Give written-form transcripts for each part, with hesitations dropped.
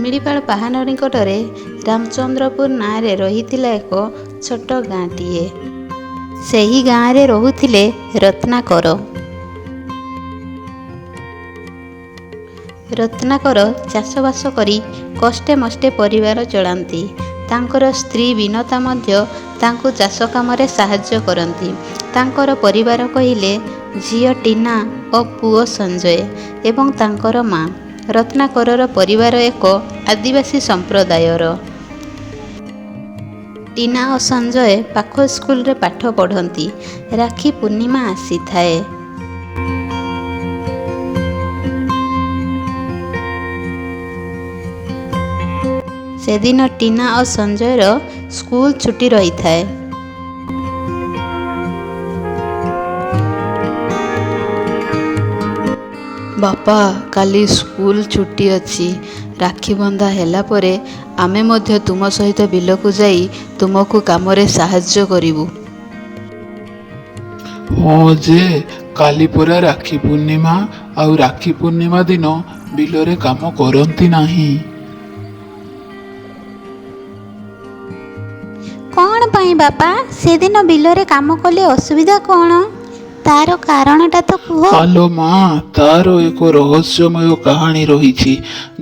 ଶିମିଳିପାଳ ପାହାଡ଼ ନିକଟରେ ରାମଚନ୍ଦ୍ରପୁର ନାଁରେ ରହିଥିଲା ଏକ ଛୋଟ ଗାଁଟିଏ। ସେହି ଗାଁରେ ରହୁଥିଲେ ରତ୍ନାକର। ରତ୍ନାକର ଚାଷବାସ କରି କଷ୍ଟେ ମଷ୍ଟେ ପରିବାର ଚଳାନ୍ତି। ତାଙ୍କର ସ୍ତ୍ରୀ ବିନତା ମଧ୍ୟ ତାଙ୍କୁ ଚାଷ କାମରେ ସାହାଯ୍ୟ କରନ୍ତି। ତାଙ୍କର ପରିବାର କହିଲେ ଝିଅ ଟିନା ଓ ପୁଅ ସଞ୍ଜୟ ଏବଂ ତାଙ୍କର ମା। ରତ୍ନାକରର ପରିବାର ଏକ ଆଦିବାସୀ ସମ୍ପ୍ରଦାୟର। ଟିନା ଓ ସଞ୍ଜୟ ପାଖ ସ୍କୁଲରେ ପାଠ ପଢ଼ନ୍ତି। ରାକ୍ଷୀ ପୂର୍ଣ୍ଣିମା ଆସିଥାଏ। ସେଦିନ ଟିନା ଓ ସଞ୍ଜୟର ସ୍କୁଲ ଛୁଟି ରହିଥାଏ। ବାପା, କାଲି ସ୍କୁଲ ଛୁଟି ଅଛି। ରାକ୍ଷୀ ବନ୍ଧା ହେଲା ପରେ ଆମେ ମଧ୍ୟ ତୁମ ସହିତ ବିଲକୁ ଯାଇ ତୁମକୁ କାମରେ ସାହାଯ୍ୟ କରିବୁ। ହଁ ଯେ, କାଲି ପରା ରାକ୍ଷୀ ପୂର୍ଣ୍ଣିମା, ଆଉ ରାକ୍ଷୀ ପୂର୍ଣ୍ଣିମା ଦିନ ବିଲରେ କାମ କରନ୍ତି ନାହିଁ। କ'ଣ ପାଇଁ ବାପା? ସେଦିନ ବିଲରେ କାମ କଲେ ଅସୁବିଧା କ'ଣ? ତାର କାରଣଟା ତ କୁହ। ଆଲୋ ମା, ତାର ଏକ ରହସ୍ୟମୟ କାହାଣୀ ରହିଛି।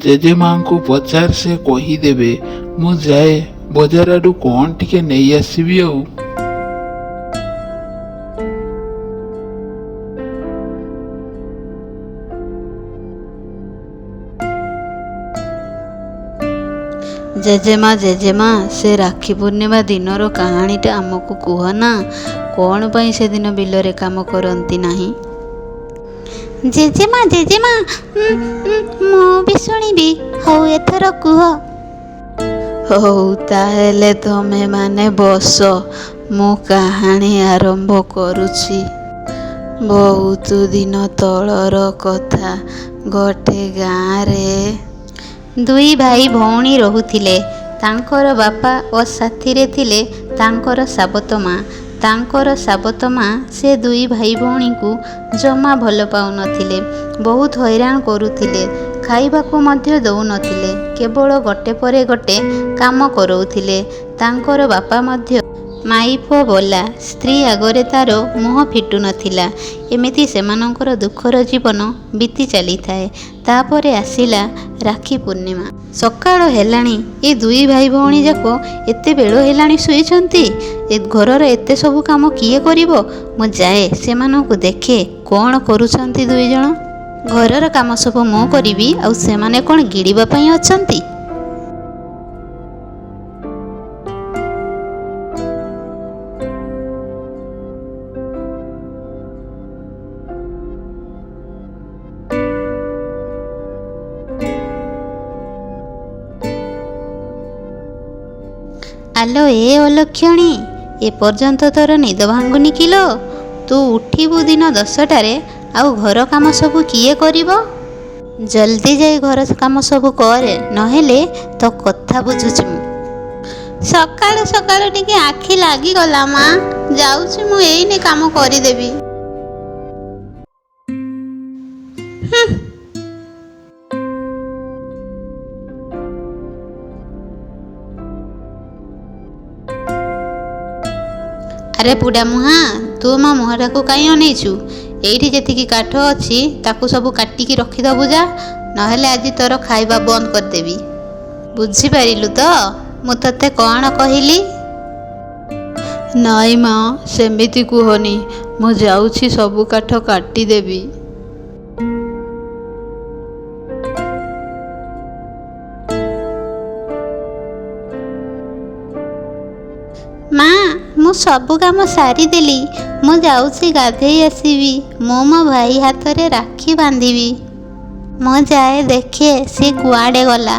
ଜେଜେମାଙ୍କୁ ପଚାର, ସେ କହିଦେବେ। ମୁଁ ଯାଏ, ବଜାର ଆଡୁ କ'ଣ ଟିକେ ନେଇ ଆସିବି ଆଉ। ଜେଜେମା, ସେ ରାକ୍ଷୀ ପୂର୍ଣ୍ଣିମା ଦିନର କାହାଣୀଟା ଆମକୁ କୁହ ନା। କ'ଣ ପାଇଁ ସେଦିନ ବିଲରେ କାମ କରନ୍ତି ନାହିଁ? ଜେଜେମା, ମୁଁ ବି ଶୁଣିବି। ହଉ, ଏଥର କୁହ। ହଉ, ତାହେଲେ ତମେ ମାନେ ବସ, ମୁଁ କାହାଣୀ ଆରମ୍ଭ କରୁଛି। ବହୁତ ଦିନ ତଳର କଥା। ଗୋଟେ ଗାଁରେ ଦୁଇ ଭାଇ ଭଉଣୀ ରହୁଥିଲେ। ତାଙ୍କର ବାପା ଓ ସାଥିରେ ଥିଲେ ତାଙ୍କର ସାବତ ମା। ତାଙ୍କର ସାବତ ମା ସେ ଦୁଇ ଭାଇ ଭଉଣୀଙ୍କୁ ଜମା ଭଲ ପାଉନଥିଲେ। ବହୁତ ହଇରାଣ କରୁଥିଲେ। ଖାଇବାକୁ ମଧ୍ୟ ଦେଉନଥିଲେ। କେବଳ ଗୋଟେ ପରେ ଗୋଟେ କାମ କରଉଥିଲେ। ତାଙ୍କର ବାପା ମଧ୍ୟ ମାଇପ ବୋଲା। ସ୍ତ୍ରୀ ଆଗରେ ତାର ମୁହଁ ଫିଟୁ ନଥିଲା। ଏମିତି ସେମାନଙ୍କର ଦୁଃଖର ଜୀବନ ବିତି ଚାଲିଥାଏ। ତାପରେ ଆସିଲା ରାକ୍ଷୀ ପୂର୍ଣ୍ଣିମା। ସକାଳ ହେଲାଣି। ଏ ଦୁଇ ଭାଇ ଭଉଣୀ ଯାକ ଏତେ ବେଳ ହେଲାଣି ଶୋଇଛନ୍ତି। ଏ ଘରର ଏତେ ସବୁ କାମ କିଏ କରିବ? ମୁଁ ଯାଏ, ସେମାନଙ୍କୁ ଦେଖେ କ'ଣ କରୁଛନ୍ତି ଦୁଇ ଜଣ। ଘରର କାମ ସବୁ ମୁଁ କରିବି, ଆଉ ସେମାନେ କ'ଣ ଗିଳିବା ପାଇଁ ଅଛନ୍ତି? ଆଲୋ ଏ ଅଲକ୍ଷଣୀ, ଏପର୍ଯ୍ୟନ୍ତ ତୋର ନିଦ ଭାଙ୍ଗୁନି କିଲୋ? ତୁ ଉଠିବୁ ଦିନ 10ଟାରେ, ଆଉ ଘର କାମ ସବୁ କିଏ କରିବ? ଜଲ୍ଦି ଯାଇ ଘର କାମ ସବୁ କରେ, ନହେଲେ ତୋ କଥା ବୁଝୁଛି ମୁଁ। ସକାଳୁ ସକାଳୁ ଟିକେ ଆଖି ଲାଗିଗଲା ମା। ଯାଉଛି, ମୁଁ ଏଇନେ କାମ କରିଦେବି। ଆରେ ବୁଢ଼ା ମୁହାଁ, ତୁ ମୋ ମୁହଁଟାକୁ କାହିଁ ଅନେଇଛୁ? ଏଇଠି ଯେତିକି କାଠ ଅଛି ତାକୁ ସବୁ କାଟିକି ରଖିଦେବୁ ଯା, ନହେଲେ ଆଜି ତୋର ଖାଇବା ବନ୍ଦ କରିଦେବି। ବୁଝିପାରିଲୁ ତ ମୁଁ ତୋତେ କ'ଣ କହିଲି? ନାଇଁ ମା, ସେମିତି କୁହନି। ମୁଁ ଯାଉଛି, ସବୁ କାଠ କାଟିଦେବି। ମା, ମୁଁ ସବୁ କାମ ସାରିଦେଲି। ମୁଁ ଯାଉଛି ଗାଧେଇ ଆସିବି। ମୁଁ ମୋ ଭାଇ ହାତରେ ରାକ୍ଷୀ ବାନ୍ଧିବି। ମୁଁ ଯାଏ ଦେଖେ ସେ କୁଆଡ଼େ ଗଲା।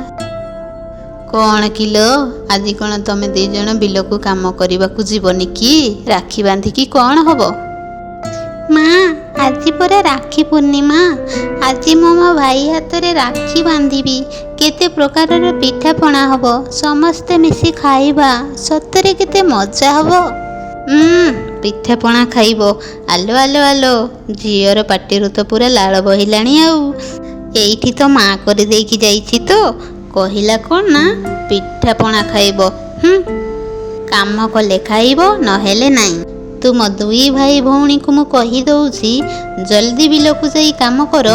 କ'ଣ କିଲୋ, ଆଜି କ'ଣ ତମେ ଦୁଇ ଜଣ ବିଲକୁ କାମ କରିବାକୁ ଯିବନି କି? ରାକ୍ଷୀ ବାନ୍ଧିକି କ'ଣ ହବ? ମା, ଆଜି ପରା ରାକ୍ଷୀ ପୂର୍ଣ୍ଣିମା। ଆଜି ମୁଁ ମୋ ଭାଇ ହାତରେ ରାକ୍ଷୀ ବାନ୍ଧିବି। କେତେ ପ୍ରକାରର ପିଠାପଣା ହବ, ସମସ୍ତେ ମିଶି ଖାଇବା। ସତରେ କେତେ ମଜା ହବ। ପିଠାପଣା ଖାଇବ? ଆଲୋ ଆଲୋ ଆଲୋ, ଝିଅର ପାଟିରୁ ତ ପୁରା ଲାଳ ବହିଲାଣି ଆଉ। ଏଇଠି ତ ମା କରିଦେଇକି ଯାଇଛି ତ। କହିଲା କ'ଣ ନା ପିଠାପଣା ଖାଇବ। କାମ କଲେ ଖାଇବ, ନହେଲେ ନାହିଁ। ତୁମ ଦୁଇ ଭାଇ ଭଉଣୀକୁ ମୁଁ କହିଦେଉଛି ଜଲ୍ଦି ବିଲକୁ ଯାଇ କାମ କର,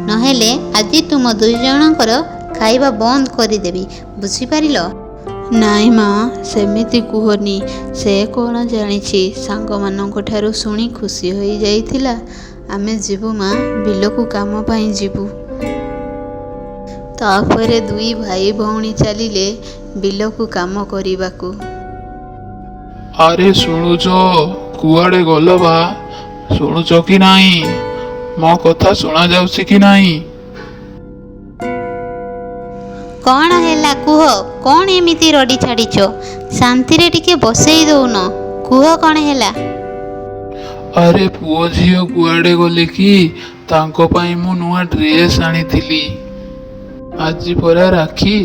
ନହେଲେ ଆଜି ତୁମ ଦୁଇ ଜଣଙ୍କର ଖାଇବା ବନ୍ଦ କରିଦେବି। ବୁଝିପାରିଲ? ନାଇଁ ମା, ସେମିତି କୁହନି। ସେ କ'ଣ ଜାଣିଛି? ସାଙ୍ଗମାନଙ୍କ ଠାରୁ ଶୁଣି ଖୁସି ହୋଇଯାଇଥିଲା। ଆମେ ଯିବୁ ମା, ବିଲକୁ କାମ ପାଇଁ ଯିବୁ। ତାପରେ ଦୁଇ ଭାଇ ଭଉଣୀ ଚାଲିଲେ ବିଲକୁ କାମ କରିବାକୁ। ଆରେ ଶୁଣୁଛ? କୁଆଡ଼େ ଗଲ ବା? ଶୁଣୁଛ କି ନାହିଁ? ମୋ କଥା ଶୁଣାଯାଉଛି କି ନାହିଁ? କ'ଣ ହେଲା କୁହ? କ'ଣ ଏମିତି ରଡ଼ି ଛାଡ଼ିଛ? ଶାନ୍ତିରେ ଟିକେ ବସେଇ ଦଉନ। କୁହ କ'ଣ ହେଲା? ଆରେ ପୁଅ ଝିଅ କୁଆଡ଼େ ଗଲେ କି? ତାଙ୍କ ପାଇଁ ମୁଁ ନୂଆ ଡ୍ରେସ୍ ଆଣିଥିଲି। ଆଜି ପରା ରାକ୍ଷୀ।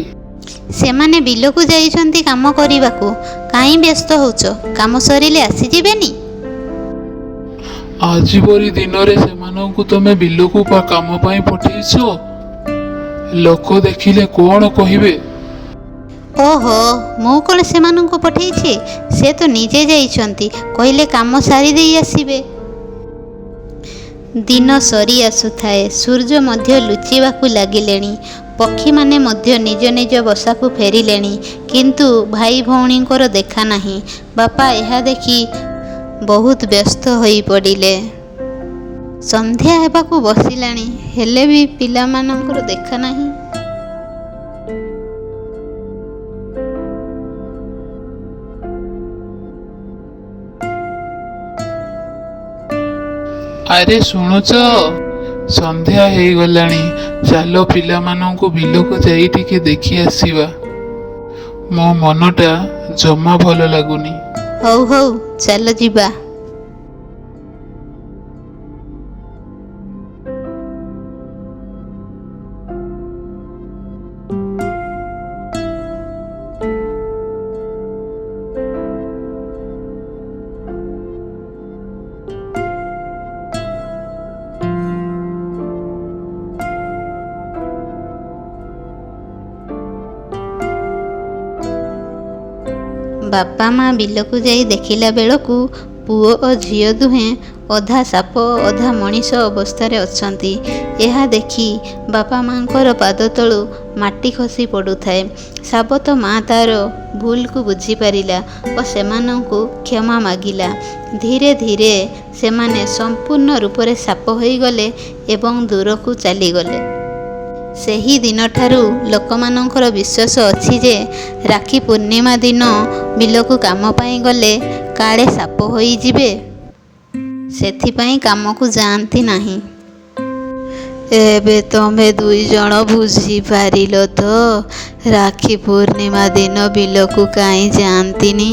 ସେମାନେ ବିଲକୁ ଯାଇଛନ୍ତି କାମ କରିବାକୁ। କାହିଁ ବ୍ୟସ୍ତ ହେଉଛ? କାମ ସରିଲେ ଆସିଯିବେନି? ଆଜି ପରି ଦିନରେ ସେମାନଙ୍କୁ ତମେ ବିଲକୁ କାମ ପାଇଁ ପଠେଇଛ? ଲୋକ ଦେଖିଲେ କ'ଣ କହିବେ? ଓହୋ, ମୁଁ କ'ଣ ସେମାନଙ୍କୁ ପଠେଇଛି? ସେ ତ ନିଜେ ଯାଇଛନ୍ତି। କହିଲେ କାମ ସାରି ଦେଇ ଆସିବେ। ଦିନ ସରି ଆସୁଥାଏ। ସୂର୍ଯ୍ୟ ମଧ୍ୟ ଲୁଚିବାକୁ ଲାଗିଲେଣି। ପକ୍ଷୀମାନେ ମଧ୍ୟ ନିଜ ନିଜ ବସାକୁ ଫେରିଲେଣି। କିନ୍ତୁ ଭାଇ ଭଉଣୀଙ୍କର ଦେଖା ନାହିଁ। ବାପା ଏହା ଦେଖି ବହୁତ ବ୍ୟସ୍ତ ହୋଇପଡ଼ିଲେ। ସନ୍ଧ୍ୟା ହେବାକୁ ବସିଲାଣି, ହେଲେ ବି ପିଲାମାନଙ୍କର ଦେଖା ନାହିଁ। ଆରେ ଶୁଣୁଛ? ସନ୍ଧ୍ୟା ହେଇଗଲାଣି। ଚାଲ ପିଲାମାନଙ୍କୁ ବିଲକୁ ଯାଇ ଟିକେ ଦେଖି ଆସିବା। ମୋ ମନଟା ଜମା ଭଲ ଲାଗୁନି। ହଉ ହଉ, ଚାଲ ଯିବା। ବାପା ମା ବିଲକୁ ଯାଇ ଦେଖିଲା ବେଳକୁ ପୁଅ ଓ ଝିଅ ଦୁହେଁ ଅଧା ସାପ ଅଧା ମଣିଷ ଅବସ୍ଥାରେ ଅଛନ୍ତି। ଏହା ଦେଖି ବାପା ମାଙ୍କର ପାଦ ତଳୁ ମାଟି ଖସି ପଡ଼ୁଥାଏ। ସାବତ ମା ତାର ଭୁଲକୁ ବୁଝିପାରିଲା ଓ ସେମାନଙ୍କୁ କ୍ଷମା ମାଗିଲା। ଧୀରେ ଧୀରେ ସେମାନେ ସମ୍ପୂର୍ଣ୍ଣ ରୂପରେ ସାପ ହୋଇଗଲେ ଏବଂ ଦୂରକୁ ଚାଲିଗଲେ। ସେହି ଦିନଠାରୁ ଲୋକମାନଙ୍କର ବିଶ୍ୱାସ ଅଛି ଯେ ରାକ୍ଷୀ ପୂର୍ଣ୍ଣିମା ଦିନ ବିଲକୁ କାମ ପାଇଁ ଗଲେ କାଳେ ସାପ ହୋଇଯିବେ, ସେଥିପାଇଁ କାମକୁ ଯାଆନ୍ତି ନାହିଁ। ଏବେ ତମେ ଦୁଇ ଜଣ ବୁଝିପାରିଲ ତ ରାକ୍ଷୀ ପୂର୍ଣ୍ଣିମା ଦିନ ବିଲକୁ କାହିଁ ଯାଆନ୍ତିନି?